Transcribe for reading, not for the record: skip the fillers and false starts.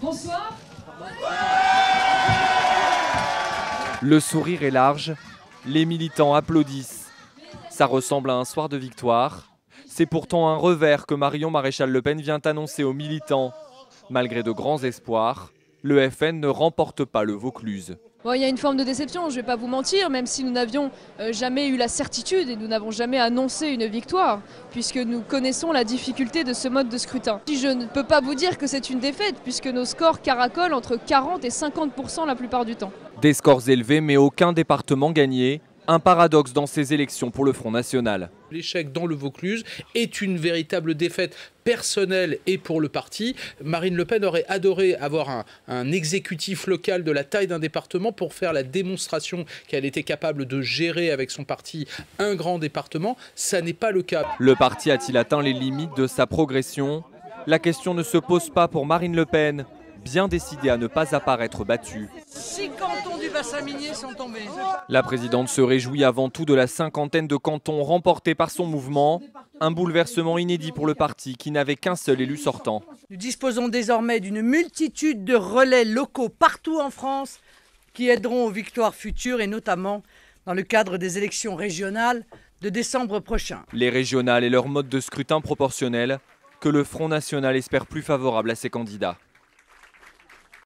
Bonsoir. Le sourire est large, les militants applaudissent. Ça ressemble à un soir de victoire. C'est pourtant un revers que Marion Maréchal Le Pen vient annoncer aux militants. Malgré de grands espoirs, le FN ne remporte pas le Vaucluse. Bon, il y a une forme de déception, je ne vais pas vous mentir, même si nous n'avions jamais eu la certitude et nous n'avons jamais annoncé une victoire, puisque nous connaissons la difficulté de ce mode de scrutin. Je ne peux pas vous dire que c'est une défaite, puisque nos scores caracolent entre 40 et 50% la plupart du temps. Des scores élevés, mais aucun département gagné. Un paradoxe dans ces élections pour le Front National. L'échec dans le Vaucluse est une véritable défaite personnelle et pour le parti. Marine Le Pen aurait adoré avoir un exécutif local de la taille d'un département pour faire la démonstration qu'elle était capable de gérer avec son parti un grand département. Ça n'est pas le cas. Le parti a-t-il atteint les limites de sa progression? La question ne se pose pas pour Marine Le Pen, bien décidée à ne pas apparaître battue. 6 cantons du bassin minier sont tombés. La présidente se réjouit avant tout de la cinquantaine de cantons remportés par son mouvement. Un bouleversement inédit pour le parti qui n'avait qu'un seul élu sortant. Nous disposons désormais d'une multitude de relais locaux partout en France qui aideront aux victoires futures et notamment dans le cadre des élections régionales de décembre prochain. Les régionales et leur mode de scrutin proportionnel que le Front National espère plus favorable à ses candidats.